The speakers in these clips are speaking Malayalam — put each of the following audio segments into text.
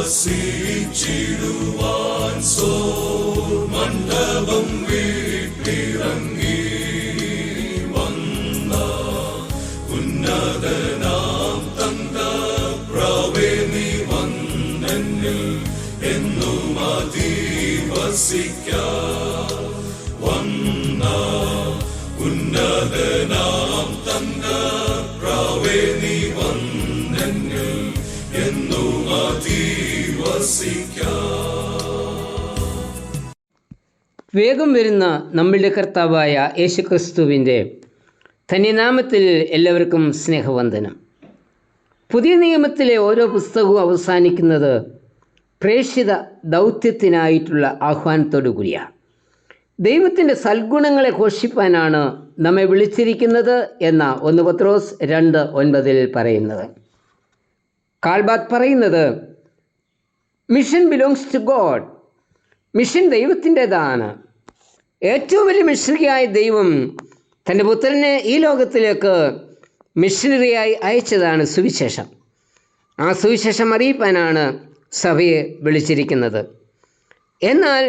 വസിച്ചിടുവാൻ മണ്ഡപം വീട്ടിറങ്ങി വന്ന ഉന്നതനാം തങ്കപ്രാവേ നീ വന്നെന്നിൽ എന്നും അധിവസിക്കാൻ വന്ന ഉന്നതനാം തങ്കപ്രാവേ നീ വന്നെന്നിൽ എന്നും അധിവസിക്കാൻ. വേഗം വരുന്ന നമ്മളുടെ കർത്താവായ യേശുക്രിസ്തുവിൻ്റെ ധന്യനാമത്തിൽ എല്ലാവർക്കും സ്നേഹവന്ദനം. പുതിയ നിയമത്തിലെ ഓരോ പുസ്തകവും അവസാനിക്കുന്നത് പ്രേക്ഷിത ദൗത്യത്തിനായിട്ടുള്ള ആഹ്വാനത്തോടു കൂടിയാണ്. ദൈവത്തിൻ്റെ സൽഗുണങ്ങളെ ഘോഷിപ്പാനാണ് നമ്മെ വിളിച്ചിരിക്കുന്നത് എന്ന 1 പത്രോസ് 2:9 പറയുന്നത്. കാൽബാത്ത് പറയുന്നത് mission belongs to God. Mission ദൈവത്തിൻ്റെതാണ്. ഏറ്റവും വലിയ മിഷണറിയായ ദൈവം തൻ്റെ പുത്രനെ ഈ ലോകത്തിലേക്ക് മിഷണറിയായി അയച്ചതാണ് സുവിശേഷം. ആ സുവിശേഷം അറിയിപ്പാനാണ് സഭയെ വിളിച്ചിരിക്കുന്നത്. എന്നാൽ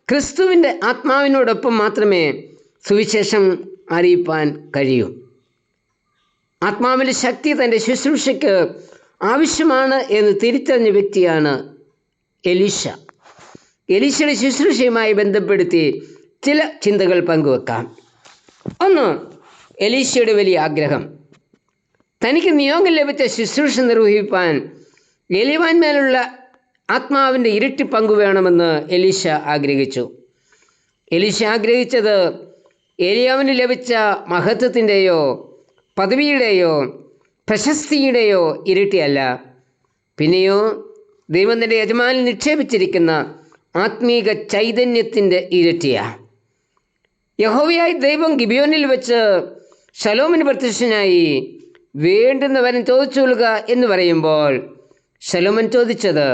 ക്രിസ്തുവിൻ്റെ ആത്മാവിനോടൊപ്പം മാത്രമേ സുവിശേഷം അറിയിപ്പാൻ കഴിയൂ. ആത്മാവിൻ്റെ ശക്തി തൻ്റെ ശുശ്രൂഷയ്ക്ക് ആവശ്യമാണ് എന്ന് തിരിച്ചറിഞ്ഞ വ്യക്തിയാണ് എലീശ. എലീശയുടെ ശുശ്രൂഷയുമായി ബന്ധപ്പെടുത്തി ചില ചിന്തകൾ പങ്കുവെക്കാം. ഒന്ന്, എലീശയുടെ വലിയ ആഗ്രഹം. തനിക്ക് നിയോഗം ലഭിച്ച ശുശ്രൂഷ നിർവഹിപ്പാൻ എലിയാവിന്മേലുള്ള ആത്മാവിൻ്റെ ഇരട്ടി പങ്കു വേണമെന്ന് എലീശ ആഗ്രഹിച്ചു. എലീശ ആഗ്രഹിച്ചത് എലിയാവിന് ലഭിച്ച മഹത്വത്തിൻ്റെയോ പദവിയുടെയോ പ്രശസ്തിയുടെയോ ഇരട്ടിയല്ല, പിന്നെയോ ദൈവം തൻ്റെ യജമാനിൽ നിക്ഷേപിച്ചിരിക്കുന്ന ആത്മീക ചൈതന്യത്തിൻ്റെ ഇരട്ടിയാണ്. യഹോവയായ ദൈവം ഗിബിയോനിൽ വെച്ച് ശലോമിന് പ്രത്യക്ഷനായി വേണ്ടുന്ന വരം ചോദിച്ചുകൊള്ളുക എന്ന് പറയുമ്പോൾ ശലോമൻ ചോദിച്ചത്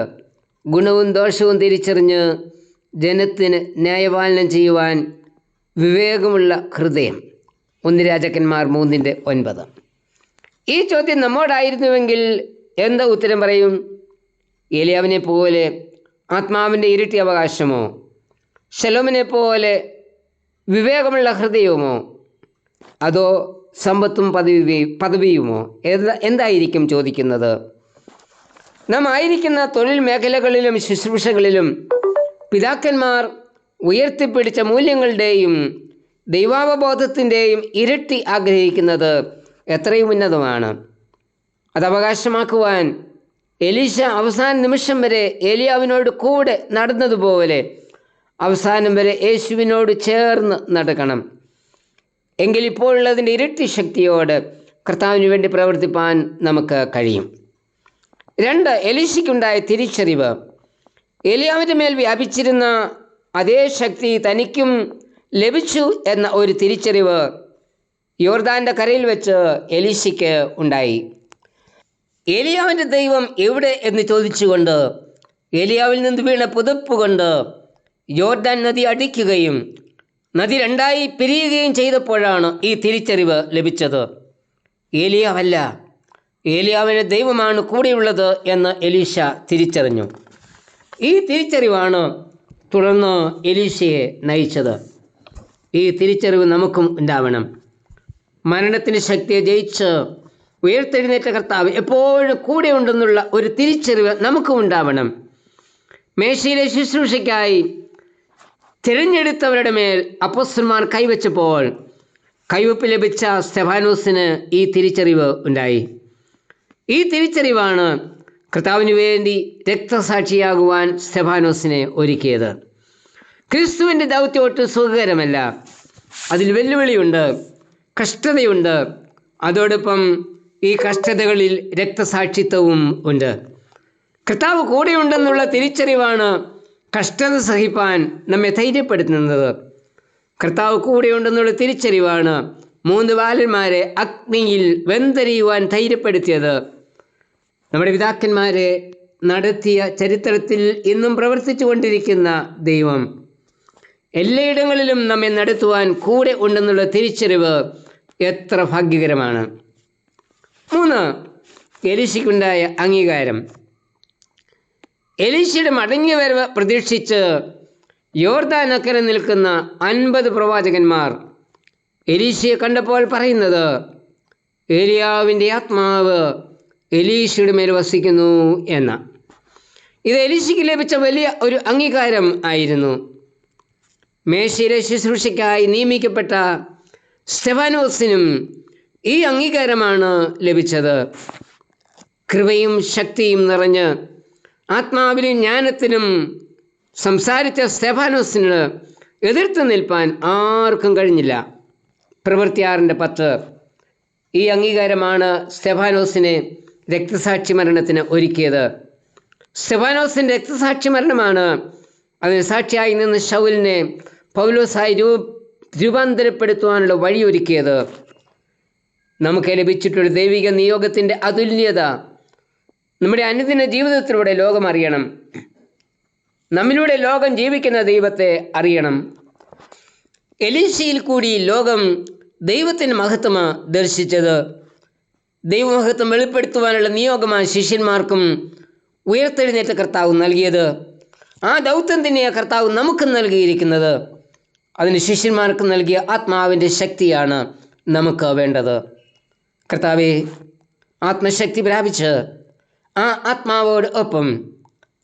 ഗുണവും ദോഷവും തിരിച്ചറിഞ്ഞ് ജനത്തിന് ന്യായപാലനം ചെയ്യുവാൻ വിവേകമുള്ള ഹൃദയം. 1 രാജാക്കന്മാർ 3:9. ഈ ചോദ്യം നമ്മോടായിരുന്നുവെങ്കിൽ എന്താ ഉത്തരം പറയും? ഏലിയാവിനെ പോലെ ആത്മാവിൻ്റെ ഇരട്ടി അവകാശമോ, ശലോമിനെ പോലെ വിവേകമുള്ള ഹൃദയവുമോ, അതോ സമ്പത്തും പദവിയുമോ? എന്തായിരിക്കും ചോദിക്കുന്നത്? നാം ആയിരിക്കുന്ന തൊഴിൽ മേഖലകളിലും ശുശ്രൂഷകളിലും പിതാക്കന്മാർ ഉയർത്തിപ്പിടിച്ച മൂല്യങ്ങളുടെയും ദൈവാവബോധത്തിൻ്റെയും ഇരട്ടി ആഗ്രഹിക്കുന്നത് എത്രയും ഉന്നതമാണ്. അത് അവകാശമാക്കുവാൻ എലീശ അവസാന നിമിഷം വരെ ഏലിയാവിനോട് കൂടെ നടന്നതുപോലെ അവസാനം വരെ യേശുവിനോട് ചേർന്ന് നടക്കണം. എങ്കിൽ ഇപ്പോഴുള്ളതിൻ്റെ ഇരട്ടി ശക്തിയോട് കർത്താവിന് വേണ്ടി പ്രവർത്തിപ്പാൻ നമുക്ക് കഴിയും. 2, എലീശയ്ക്കുണ്ടായ തിരിച്ചറിവ്. ഏലിയാവിൻ്റെ മേൽ വ്യാപിച്ചിരുന്ന അതേ ശക്തി തനിക്കും ലഭിച്ചു എന്ന ഒരു തിരിച്ചറിവ് യോർദാൻ്റെ കരയിൽ വെച്ച് എലീശയ്ക്ക് ഉണ്ടായി. ഏലിയാവിൻ്റെ ദൈവം എവിടെ എന്ന് ചോദിച്ചുകൊണ്ട് ഏലിയാവിൽ നിന്ന് വീണ പുതപ്പ് കൊണ്ട് യോർദാൻ നദി അടിക്കുകയും നദി 2 പിരിയുകയും ചെയ്തപ്പോഴാണ് ഈ തിരിച്ചറിവ് ലഭിച്ചത്. ഏലിയാവല്ല, ഏലിയാവിൻ്റെ ദൈവമാണ് കൂടെയുള്ളത് എന്ന് എലീശ തിരിച്ചറിഞ്ഞു. ഈ തിരിച്ചറിവാണ് തുടർന്ന് എലീശയെ നയിച്ചത്. ഈ തിരിച്ചറിവ് നമുക്കും ഉണ്ടാവണം. മരണത്തിൻ്റെ ശക്തിയെ ജയിച്ച് ഉയർത്തെഴുന്നേറ്റ കർത്താവ് എപ്പോഴും കൂടെ ഉണ്ടെന്നുള്ള ഒരു തിരിച്ചറിവ് നമുക്കും ഉണ്ടാവണം. മേശയിലെ ശുശ്രൂഷയ്ക്കായി തിരഞ്ഞെടുത്തവരുടെ മേൽ അപ്പോസ്തലന്മാർ കൈവച്ചപ്പോൾ കൈവപ്പ് ലഭിച്ച സ്തെഫാനോസിന് ഈ തിരിച്ചറിവ് ഉണ്ടായി. ഈ തിരിച്ചറിവാണ് കർത്താവിന് വേണ്ടി രക്തസാക്ഷിയാകുവാൻ സ്തെഫാനോസിനെ ഒരുക്കിയത്. ക്രിസ്തുവിൻ്റെ ദൗത്യം ഒട്ടും സുഖകരമല്ല. അതിൽ വെല്ലുവിളിയുണ്ട്, കഷ്ടതയുണ്ട്. അതോടൊപ്പം ഈ കഷ്ടതകളിൽ രക്തസാക്ഷിത്വവും ഉണ്ട്. കർത്താവ് കൂടെയുണ്ടെന്നുള്ള തിരിച്ചറിവാണ് കഷ്ടത സഹിപ്പാൻ നമ്മെ ധൈര്യപ്പെടുത്തുന്നത്. കർത്താവ് കൂടെയുണ്ടെന്നുള്ള തിരിച്ചറിവാണ് 3 ബാലന്മാരെ അഗ്നിയിൽ വെന്തരിയുവാൻ ധൈര്യപ്പെടുത്തിയത്. നമ്മുടെ പിതാക്കന്മാരെ നടത്തിയ ചരിത്രത്തിൽ ഇന്നും പ്രവർത്തിച്ചു കൊണ്ടിരിക്കുന്ന ദൈവം എല്ലായിടങ്ങളിലും നമ്മെ നടത്തുവാൻ കൂടെ ഉണ്ടെന്നുള്ള തിരിച്ചറിവ് എത്ര ഭാഗ്യകരമാണ്. 3, എലീശയ്ക്കുണ്ടായ അംഗീകാരം. എലീശയുടെ മടങ്ങിവരവ് പ്രതീക്ഷിച്ച് യോർദാനക്കരെ നിൽക്കുന്ന 50 പ്രവാചകന്മാർ എലീശയെ കണ്ടപ്പോൾ പറയുന്നത്, ഏലിയാവിൻ്റെ ആത്മാവ് എലീശയുടെ മേൽ വസിക്കുന്നു എന്ന. ഇത് എലീശയ്ക്ക് ലഭിച്ച വലിയ ഒരു അംഗീകാരം ആയിരുന്നു. മേശയിലെ ശുശ്രൂഷയ്ക്കായി നിയമിക്കപ്പെട്ട സ്തെഫാനോസിനും ഈ അംഗീകാരമാണ് ലഭിച്ചത്. കൃപയും ശക്തിയും നിറഞ്ഞ് ആത്മാവിലും ജ്ഞാനത്തിലും സംസാരിച്ച സ്തെഫാനോസിന് എതിർത്ത് നിൽപ്പാൻ ആർക്കും കഴിഞ്ഞില്ല. പ്രവൃത്തി 6:10. ഈ അംഗീകാരമാണ് സ്തെഫാനോസിനെ രക്തസാക്ഷി മരണത്തിന് ഒരുക്കിയത്. സ്തെഫാനോസിൻ്റെ രക്തസാക്ഷി മരണമാണ് അതിന് സാക്ഷിയായി നിന്ന് ശൗലിനെ പൗലോസായി രൂപാന്തരപ്പെടുത്തുവാനുള്ള വഴിയൊരുക്കിയത്. നമുക്ക് ലഭിച്ചിട്ടൊരു ദൈവിക നിയോഗത്തിൻ്റെ അതുല്യത നമ്മുടെ അനുദിന ജീവിതത്തിലൂടെ ലോകം അറിയണം. നമ്മിലൂടെ ലോകം ജീവിക്കുന്ന ദൈവത്തെ അറിയണം. എലീശയിൽ കൂടി ലോകം ദൈവത്തിൻ്റെ മഹത്വമാണ് ദർശിച്ചത്. ദൈവമഹത്വം വെളിപ്പെടുത്തുവാനുള്ള നിയോഗമാണ് ശിഷ്യന്മാർക്കും ഉയർത്തെഴുന്നേറ്റ കർത്താവ് നൽകിയത്. ആ ദൗത്യം തന്നെയാണ് കർത്താവ് നമുക്ക് നൽകിയിരിക്കുന്നത്. അതിന് ശിഷ്യന്മാർക്ക് നൽകിയ ആത്മാവിൻ്റെ ശക്തിയാണ് നമുക്ക് വേണ്ടത്. കർത്താവെ, ആത്മശക്തി പ്രാപിച്ച് ആ ആത്മാവോട് ഒപ്പം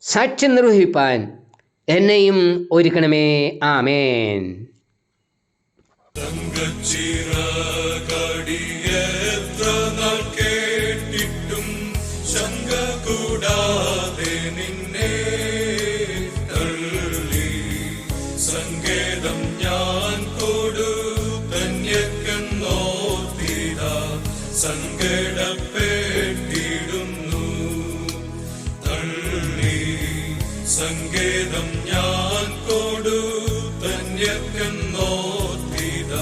സാക്ഷ്യം നിർവഹിപ്പാൻ എന്നെയും ഒരുക്കണമേ. ആമേൻ. തങ്കച്ചിറകടിയെത്ര നാൾ കേട്ടിട്ടും ശങ്ക കൂടാതെ നിന്നെ തള്ളി സങ്കേതം ഞാൻ കൊടുത്തന്യക്കെന്നോർത്തിത സങ്കടപ്പെട്ടിടുന്നു. തള്ളി സങ്കേതം ഞാൻ കൊടുത്തന്യക്കെന്നോർത്തിത